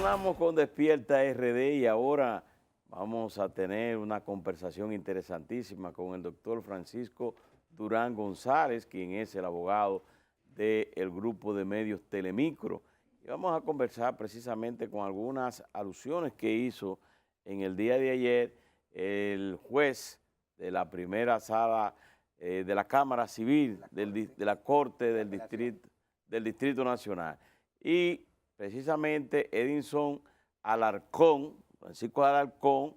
Continuamos con Despierta RD y ahora vamos a tener una conversación interesantísima con el doctor Francisco Durán González, quien es el abogado del grupo de medios Telemicro. Y vamos a conversar precisamente con algunas alusiones que hizo en el día de ayer el juez de la primera sala de la Cámara Civil de la Corte del Distrito Nacional. Y precisamente Edinson Alarcón, Francisco Alarcón,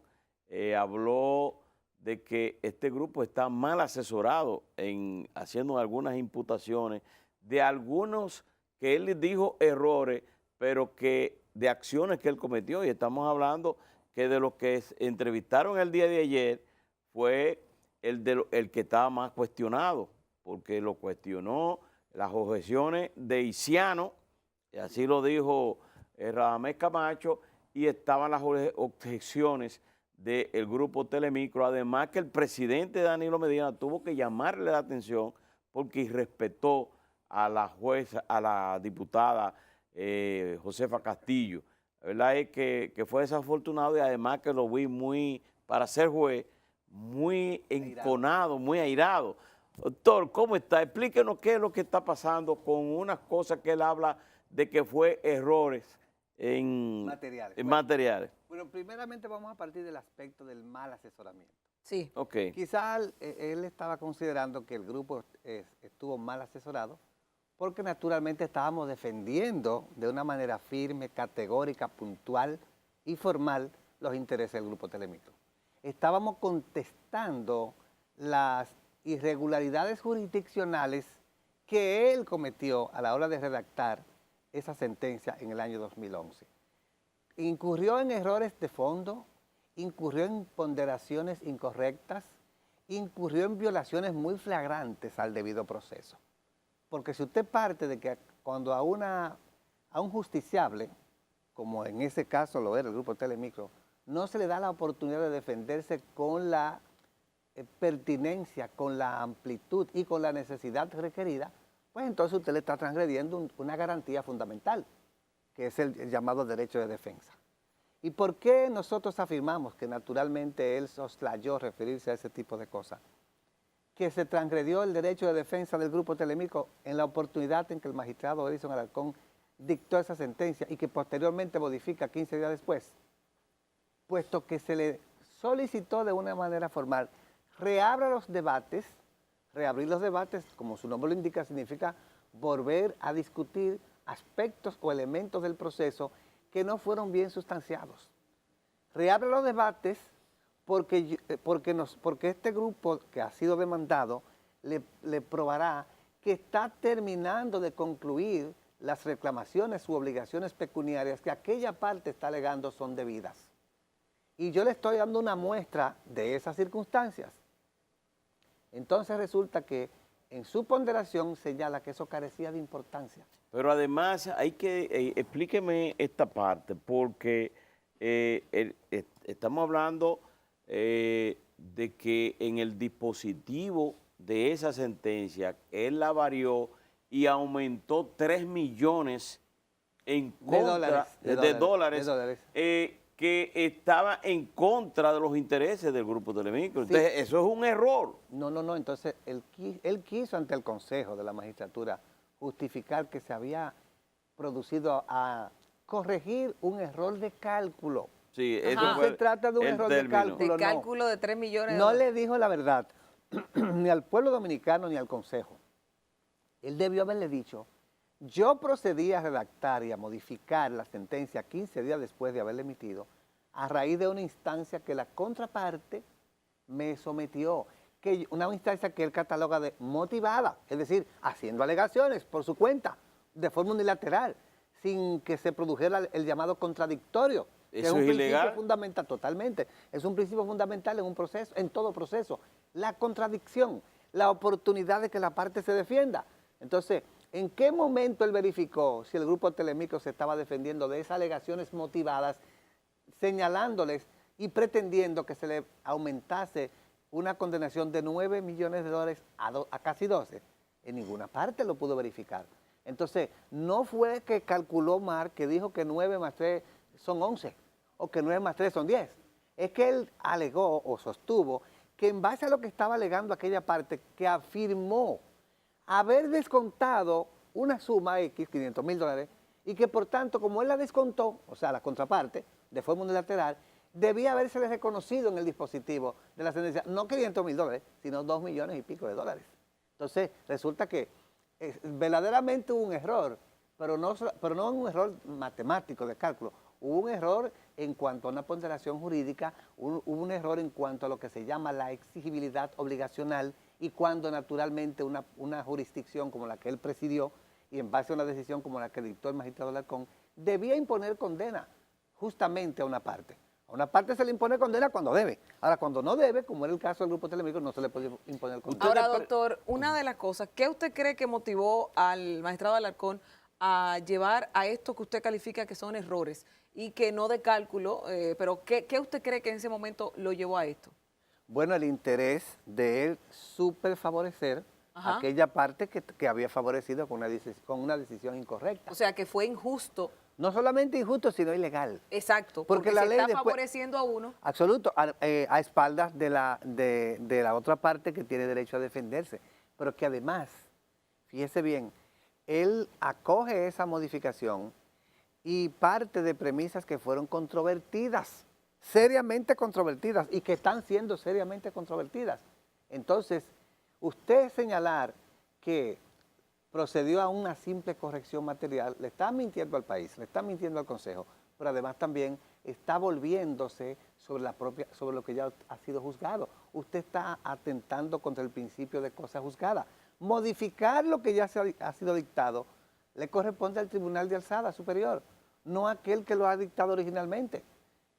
habló de que este grupo está mal asesorado en haciendo algunas imputaciones de algunos que él dijo errores, pero que de acciones que él cometió. Y estamos hablando que de los que entrevistaron el día de ayer fue el que estaba más cuestionado, porque lo cuestionó las objeciones de Isiano, y así lo dijo Radamés Camacho, y estaban las objeciones del grupo Telemicro, además que el presidente Danilo Medina tuvo que llamarle la atención porque irrespetó a la jueza, a la diputada Josefa Castillo. La verdad es que fue desafortunado y además que lo vi muy, para ser juez, muy enconado, muy airado. Doctor, ¿cómo está? Explíquenos qué es lo que está pasando con unas cosas que él habla de que fue errores en materiales. Bueno, primeramente vamos a partir del aspecto del mal asesoramiento. Sí. Ok. Quizás él estaba considerando que el grupo estuvo mal asesorado porque naturalmente estábamos defendiendo de una manera firme, categórica, puntual y formal los intereses del grupo Telemicro. Estábamos contestando las irregularidades jurisdiccionales que él cometió a la hora de redactar esa sentencia en el año 2011. Incurrió en errores de fondo, incurrió en ponderaciones incorrectas, incurrió en violaciones muy flagrantes al debido proceso. Porque si usted parte de que cuando a un justiciable, como en ese caso lo era el grupo Telemicro, no se le da la oportunidad de defenderse con la pertinencia, con la amplitud y con la necesidad requerida, pues entonces usted le está transgrediendo una garantía fundamental, que es el llamado derecho de defensa. ¿Y por qué nosotros afirmamos que naturalmente él soslayó referirse a ese tipo de cosas? Que se transgredió el derecho de defensa del grupo Telemicro en la oportunidad en que el magistrado Edinson Alarcón dictó esa sentencia y que posteriormente modifica 15 días después, puesto que se le solicitó de una manera formal reabrir los debates, como su nombre lo indica, significa volver a discutir aspectos o elementos del proceso que no fueron bien sustanciados. Reabre los debates porque este grupo que ha sido demandado le probará que está terminando de concluir las reclamaciones u obligaciones pecuniarias que aquella parte está alegando son debidas. Y yo le estoy dando una muestra de esas circunstancias. Entonces resulta que en su ponderación señala que eso carecía de importancia. Pero además hay que, explíqueme esta parte, porque estamos hablando de que en el dispositivo de esa sentencia, él la varió y aumentó 3 millones en contra de dólares. Que estaba en contra de los intereses del grupo Telemicro. Entonces, sí, eso es un error. No, entonces él quiso ante el Consejo de la Magistratura justificar que se había producido a corregir un error de cálculo. Sí, eso no se trata de un error de cálculo. De cálculo de 3 millones de dólares. dólares. No le dijo la verdad ni al pueblo dominicano ni al Consejo. Él debió haberle dicho: yo procedí a redactar y a modificar la sentencia 15 días después de haberla emitido a raíz de una instancia que la contraparte me sometió, una instancia que él cataloga de motivada, es decir, haciendo alegaciones por su cuenta, de forma unilateral, sin que se produjera el llamado contradictorio. ¿Eso es un es principio ilegal? Fundamental, totalmente. Es un principio fundamental en un proceso, en todo proceso. La contradicción, la oportunidad de que la parte se defienda. Entonces, ¿en qué momento él verificó si el grupo Telemicro se estaba defendiendo de esas alegaciones motivadas, señalándoles y pretendiendo que se le aumentase una condenación de 9 millones de dólares a casi 12? En ninguna parte lo pudo verificar. Entonces, no fue que calculó mal, que dijo que 9 más 3 son 11, o que 9 más 3 son 10. Es que él alegó o sostuvo que en base a lo que estaba alegando aquella parte, que afirmó haber descontado una suma X, $500,000, y que por tanto, como él la descontó, o sea, la contraparte, de forma unilateral, debía haberse reconocido en el dispositivo de la sentencia, no $500,000, sino 2 millones y pico de dólares. Entonces, resulta que verdaderamente hubo un error, pero no un error matemático de cálculo, hubo un error en cuanto a una ponderación jurídica, hubo un error en cuanto a lo que se llama la exigibilidad obligacional, y cuando naturalmente una jurisdicción como la que él presidió, y en base a una decisión como la que dictó el magistrado Alarcón, debía imponer condena justamente a una parte. A una parte se le impone condena cuando debe. Ahora, cuando no debe, como era el caso del Grupo Telemicro, no se le puede imponer condena. Ahora, doctor, una de las cosas, ¿qué usted cree que motivó al magistrado Alarcón a llevar a esto que usted califica que son errores y que no de cálculo, pero ¿qué usted cree que en ese momento lo llevó a esto? Bueno, el interés de él súper favorecer aquella parte que había favorecido con una decisión incorrecta. O sea, que fue injusto. No solamente injusto, sino ilegal. Exacto, porque la se ley está después, favoreciendo a uno. Absoluto, a espaldas de la otra parte que tiene derecho a defenderse. Pero que además, fíjese bien, él acoge esa modificación y parte de premisas que fueron controvertidas, seriamente controvertidas, y que están siendo seriamente controvertidas. Entonces, usted señalar que procedió a una simple corrección material, le está mintiendo al país, le está mintiendo al Consejo, pero además también está volviéndose sobre lo que ya ha sido juzgado. Usted está atentando contra el principio de cosa juzgada. Modificar lo que ya ha sido dictado le corresponde al Tribunal de Alzada Superior, no a aquel que lo ha dictado originalmente,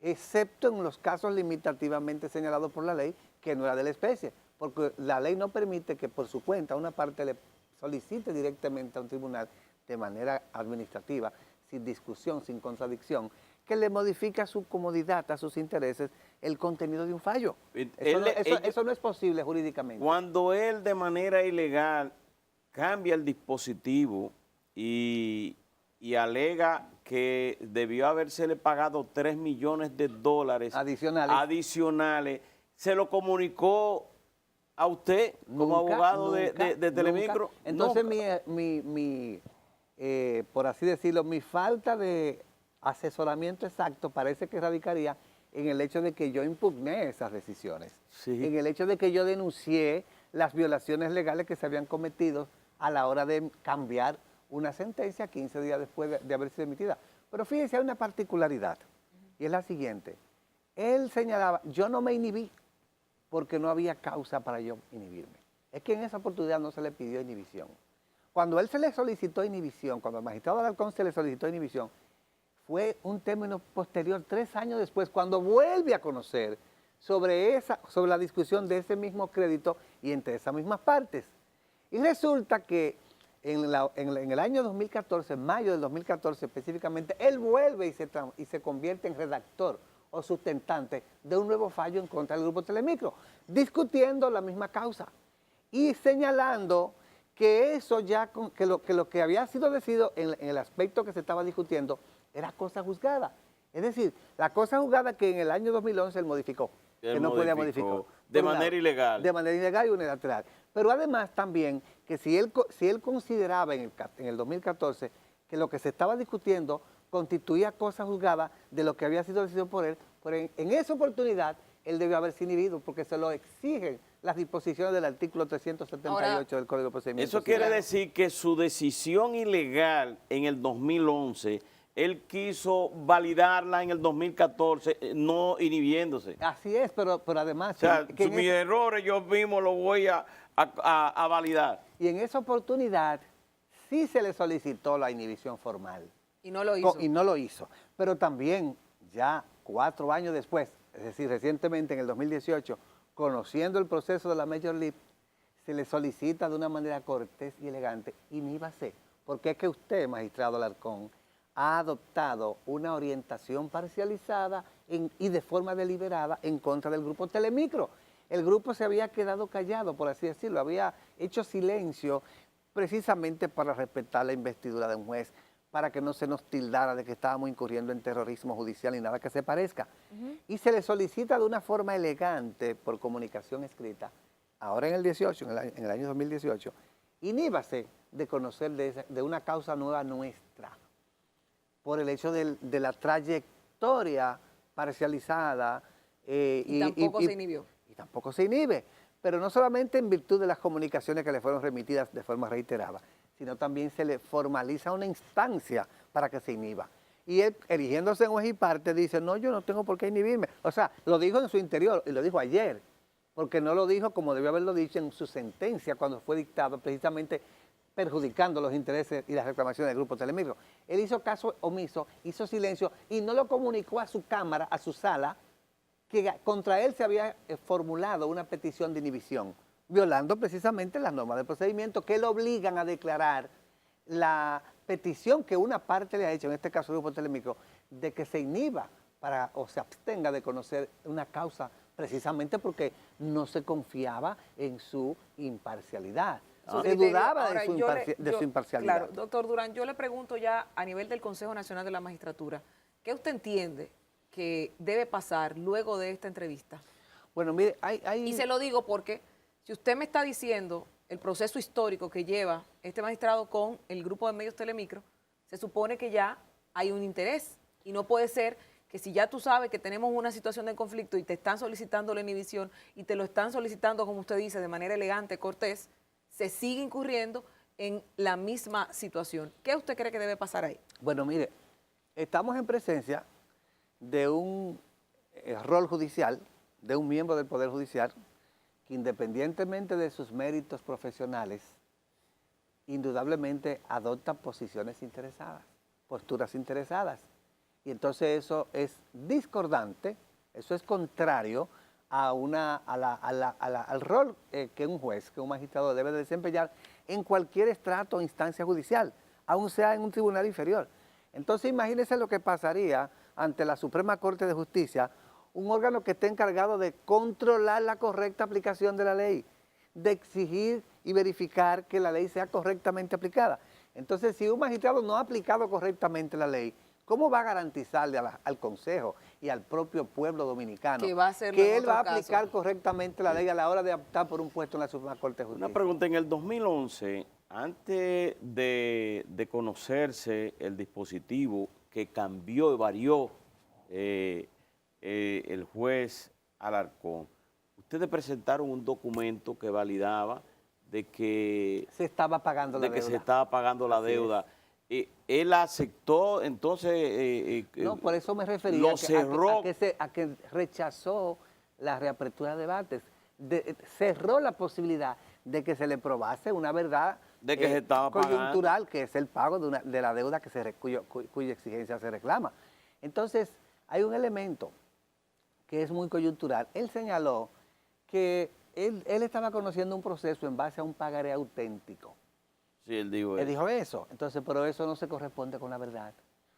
excepto en los casos limitativamente señalados por la ley, que no era de la especie, porque la ley no permite que por su cuenta una parte le solicite directamente a un tribunal de manera administrativa, sin discusión, sin contradicción, que le modifique a su comodidad, a sus intereses, el contenido de un fallo. Eso no es posible jurídicamente. Cuando él de manera ilegal cambia el dispositivo y alega que debió habérsele pagado $3 millones adicionales, ¿se lo comunicó a usted como abogado de Telemicro? Entonces, por así decirlo, mi falta de asesoramiento exacto parece que radicaría en el hecho de que yo impugné esas decisiones, en el hecho de que yo denuncié las violaciones legales que se habían cometido a la hora de cambiar una sentencia 15 días después de haber sido emitida. Pero fíjense, hay una particularidad, y es la siguiente. Él señalaba, yo no me inhibí porque no había causa para yo inhibirme. Es que en esa oportunidad no se le pidió inhibición. Cuando él se le solicitó inhibición, cuando al magistrado Alarcón se le solicitó inhibición, fue un término posterior, 3 años después, cuando vuelve a conocer sobre la discusión de ese mismo crédito y entre esas mismas partes. Y resulta que en el año 2014, en mayo del 2014 específicamente, él vuelve y se convierte en redactor o sustentante de un nuevo fallo en contra del Grupo Telemicro, discutiendo la misma causa y señalando que eso lo que había sido decidido en el aspecto que se estaba discutiendo era cosa juzgada. Es decir, la cosa juzgada que en el año 2011 él modificó, que no podía modificar. De manera ilegal. De manera ilegal y unilateral. Pero además también que si él consideraba en el 2014 que lo que se estaba discutiendo constituía cosa juzgada de lo que había sido decidido por él, pero en esa oportunidad él debió haberse inhibido porque se lo exigen las disposiciones del artículo 378 del Código de Procedimientos. Eso quiere decir que su decisión ilegal en el 2011, él quiso validarla en el 2014, no inhibiéndose. Así es, pero además... O sea, mis errores yo mismo los voy a validar. Y en esa oportunidad sí se le solicitó la inhibición formal. Y no lo hizo. Y no lo hizo. Pero también ya 4 años después, es decir, recientemente en el 2018, conociendo el proceso de la Major League, se le solicita de una manera cortés y elegante, inhíbase, porque es que usted, magistrado Alarcón, ha adoptado una orientación parcializada y de forma deliberada en contra del Grupo Telemicro. El grupo se había quedado callado, por así decirlo, había hecho silencio precisamente para respetar la investidura de un juez, para que no se nos tildara de que estábamos incurriendo en terrorismo judicial ni nada que se parezca. Y se le solicita de una forma elegante por comunicación escrita, ahora en el 18, en el año 2018, iníbase de conocer de una causa nueva nuestra, por el hecho de la trayectoria parcializada. Y tampoco se inhibió. Y tampoco se inhibe, pero no solamente en virtud de las comunicaciones que le fueron remitidas de forma reiterada, sino también se le formaliza una instancia para que se inhiba. Y él, erigiéndose en juez y parte, dice, no, yo no tengo por qué inhibirme. O sea, lo dijo en su interior, y lo dijo ayer, porque no lo dijo como debió haberlo dicho en su sentencia cuando fue dictado, precisamente perjudicando los intereses y las reclamaciones del Grupo Telemicro. Él hizo caso omiso, hizo silencio y no lo comunicó a su cámara, a su sala, que contra él se había formulado una petición de inhibición, violando precisamente las normas de procedimiento que le obligan a declarar la petición que una parte le ha hecho, en este caso el Grupo Telemicro, de que se inhiba o se abstenga de conocer una causa precisamente porque no se confiaba en su imparcialidad. Se dudaba ahora, de su imparcialidad. Claro, doctor Durán, yo le pregunto ya a nivel del Consejo Nacional de la Magistratura, ¿qué usted entiende que debe pasar luego de esta entrevista? Bueno, mire, Y se lo digo porque si usted me está diciendo el proceso histórico que lleva este magistrado con el grupo de medios Telemicro, se supone que ya hay un interés y no puede ser que si ya tú sabes que tenemos una situación de conflicto y te están solicitando la inhibición y te lo están solicitando, como usted dice, de manera elegante, cortés, se sigue incurriendo en la misma situación. ¿Qué usted cree que debe pasar ahí? Bueno, mire, estamos en presencia de un rol judicial, de un miembro del Poder Judicial, que independientemente de sus méritos profesionales, indudablemente adopta posiciones interesadas, posturas interesadas. Y entonces eso es discordante, eso es contrario al rol que un juez, que un magistrado debe desempeñar en cualquier estrato o instancia judicial, aun sea en un tribunal inferior. Entonces imagínense lo que pasaría ante la Suprema Corte de Justicia, un órgano que esté encargado de controlar la correcta aplicación de la ley, de exigir y verificar que la ley sea correctamente aplicada. Entonces, si un magistrado no ha aplicado correctamente la ley, ¿cómo va a garantizarle al Consejo y al propio pueblo dominicano que él va a aplicar correctamente la ley a la hora de optar por un puesto en la Suprema Corte de Justicia? Una pregunta, en el 2011, antes de conocerse el dispositivo que cambió y varió el juez Alarcón, ustedes presentaron un documento que validaba de que se estaba pagando la deuda. Se estaba pagando la deuda. Él aceptó, entonces... no, por eso me refería lo cerró. A que rechazó la reapertura de debates. Cerró la posibilidad de que se le probase una verdad de que se estaba coyuntural, pagando, que es el pago de la deuda cuya exigencia se reclama. Entonces, hay un elemento que es muy coyuntural. Él señaló que él estaba conociendo un proceso en base a un pagaré auténtico. Sí, él dijo eso. Él dijo eso. Entonces, pero eso no se corresponde con la verdad,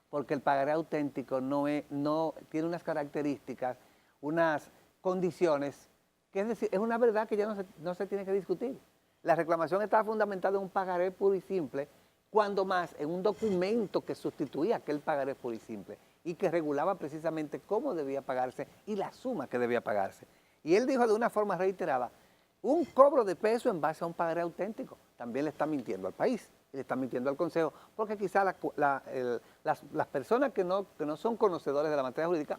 porque el pagaré auténtico no tiene unas características, unas condiciones, que es decir, es una verdad que ya no se tiene que discutir. La reclamación estaba fundamentada en un pagaré puro y simple, cuando más en un documento que sustituía aquel pagaré puro y simple y que regulaba precisamente cómo debía pagarse y la suma que debía pagarse. Y él dijo de una forma reiterada, un cobro de peso en base a un pagaré auténtico. También le está mintiendo al país, y le está mintiendo al Consejo, porque quizá las personas que no son conocedores de la materia jurídica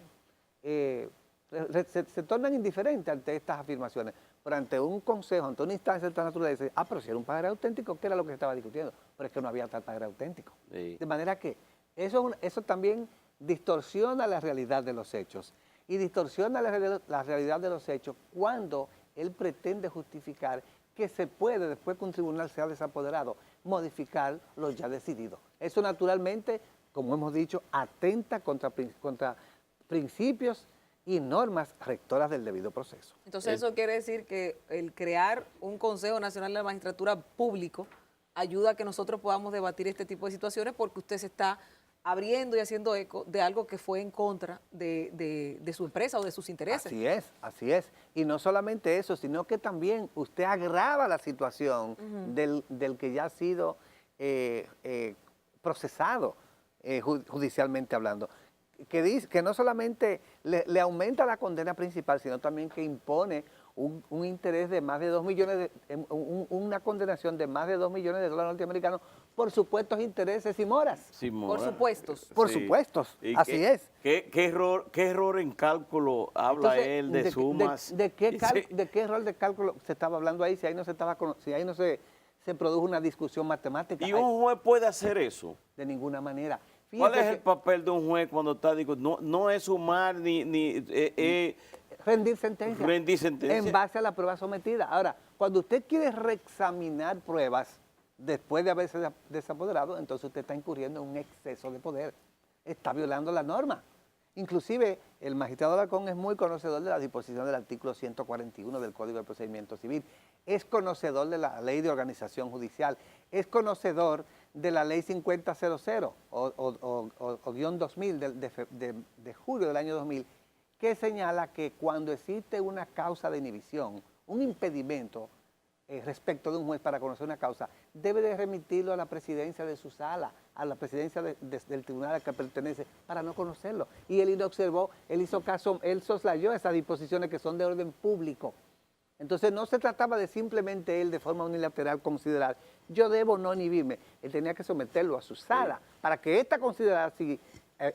se tornan indiferentes ante estas afirmaciones. Pero ante un Consejo, ante una instancia de esta naturaleza, pero si era un pagaré auténtico, ¿qué era lo que se estaba discutiendo? Pero es que no había tal pagaré auténtico. Sí. De manera que eso también distorsiona la realidad de los hechos. Y distorsiona la realidad de los hechos cuando él pretende justificar que se puede, después que un tribunal sea desapoderado, modificar lo ya decidido. Eso naturalmente, como hemos dicho, atenta contra principios y normas rectoras del debido proceso. Entonces eso quiere decir que el crear un Consejo Nacional de la Magistratura público ayuda a que nosotros podamos debatir este tipo de situaciones, porque usted se está abriendo y haciendo eco de algo que fue en contra de su empresa o de sus intereses. Así es. Y no solamente eso, sino que también usted agrava la situación del que ya ha sido procesado judicialmente hablando, que dice que no solamente le aumenta la condena principal, sino también que impone un interés de más de 2 millones, una condenación de más de 2 millones de dólares norteamericanos por supuestos intereses y moras. Sí, Por supuestos. Por sí. supuestos, ¿Y así es. ¿Qué error en cálculo habla Entonces, él de sumas? ¿De qué error de cálculo se estaba hablando ahí si ahí no se produjo una discusión matemática? ¿Y un juez puede hacer eso? De ninguna manera. ¿Cuál Fíjese es el papel de un juez cuando está, digo, no es sumar ni rendir sentencia. rendir sentencia? En base a la prueba sometida. Ahora, cuando usted quiere reexaminar pruebas después de haberse desapoderado, entonces usted está incurriendo en un exceso de poder. Está violando la norma. Inclusive, el magistrado Alarcón es muy conocedor de la disposición del artículo 141 del Código de Procedimiento Civil, es conocedor de la Ley de Organización Judicial, es conocedor de la Ley 5000 o guión 2000 de julio del año 2000, que señala que cuando existe una causa de inhibición, un impedimento respecto de un juez para conocer una causa, debe de remitirlo a la presidencia de su sala, a la presidencia del tribunal al que pertenece, para no conocerlo. Y él lo observó, él hizo caso, él soslayó esas disposiciones que son de orden público. Entonces no se trataba de simplemente él de forma unilateral considerar, yo debo no inhibirme, él tenía que someterlo a su sala, para que ésta considerara si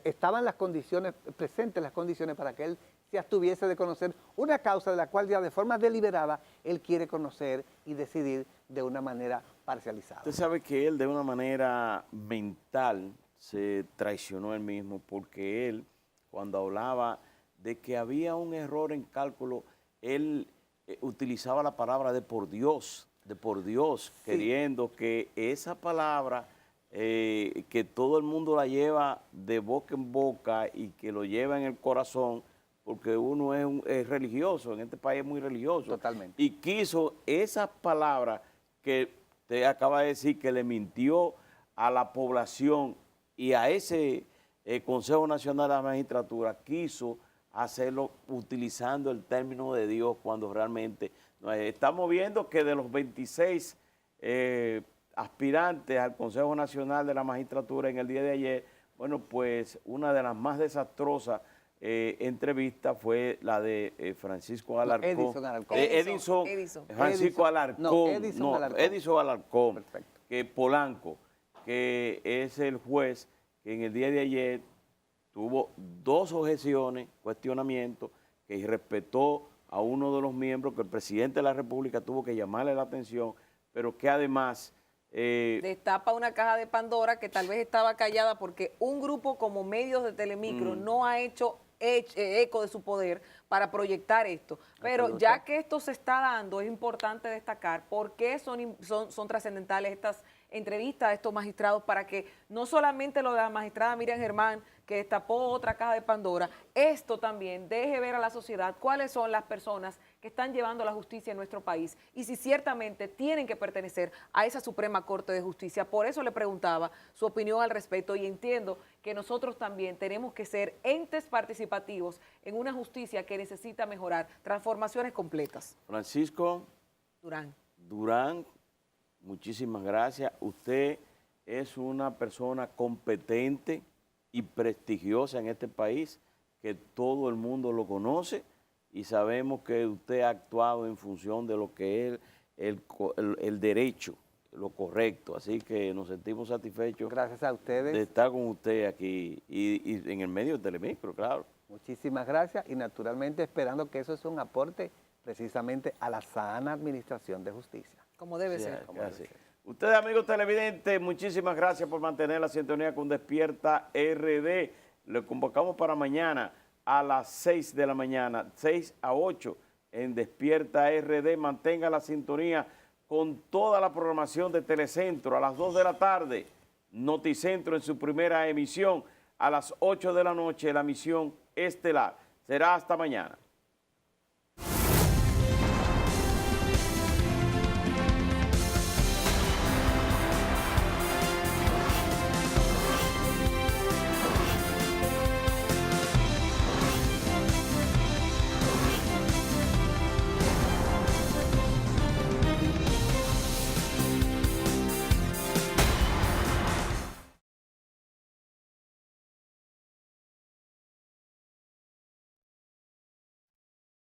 estaban las condiciones, presentes las condiciones para que él se abstuviese de conocer una causa de la cual ya de forma deliberada él quiere conocer y decidir de una manera parcializada. Usted sabe que él de una manera mental se traicionó él mismo, porque él, cuando hablaba de que había un error en cálculo, él utilizaba la palabra de por Dios, sí, queriendo que esa palabra que todo el mundo la lleva de boca en boca y que lo lleva en el corazón, porque uno es religioso, en este país es muy religioso. Totalmente. Y quiso esas palabras que usted acaba de decir, que le mintió a la población y a ese Consejo Nacional de la Magistratura, quiso hacerlo utilizando el término de Dios cuando realmente no es. Estamos viendo que de los 26 aspirantes al Consejo Nacional de la Magistratura en el día de ayer, bueno, pues una de las más desastrosas entrevista fue la de Francisco Alarcón. Francisco Alarcón. Edison Alarcón. Perfecto. Que Polanco, que es el juez que en el día de ayer tuvo 2 objeciones, cuestionamientos, que respetó a uno de los miembros, que el presidente de la República tuvo que llamarle la atención, pero que además destapa una caja de Pandora que tal vez estaba callada porque un grupo como Medios de Telemicro no ha hecho eco de su poder para proyectar esto. Pero ya que esto se está dando, es importante destacar por qué son trascendentales estas entrevistas a estos magistrados, para que no solamente lo de la magistrada Miriam Germán, que destapó otra caja de Pandora, esto también deje ver a la sociedad cuáles son las personas que están llevando la justicia en nuestro país y si ciertamente tienen que pertenecer a esa Suprema Corte de Justicia. Por eso le preguntaba su opinión al respecto, y entiendo que nosotros también tenemos que ser entes participativos en una justicia que necesita mejorar, transformaciones completas. Francisco Durán, muchísimas gracias. Usted es una persona competente y prestigiosa en este país, que todo el mundo lo conoce, y sabemos que usted ha actuado en función de lo que es el derecho, lo correcto. Así que nos sentimos satisfechos. Gracias a ustedes. De estar con usted aquí y en el medio de Telemicro, claro. Muchísimas gracias, y naturalmente esperando que eso es un aporte precisamente a la sana administración de justicia. Como debe ser. Ustedes, amigos televidentes, muchísimas gracias por mantener la sintonía con Despierta RD. Le convocamos para mañana a las 6 de la mañana, 6 a 8 en Despierta RD. Mantenga la sintonía con toda la programación de Telecentro. A las 2 de la tarde, Noticentro en su primera emisión. A las 8 de la noche, la emisión estelar. Será hasta mañana.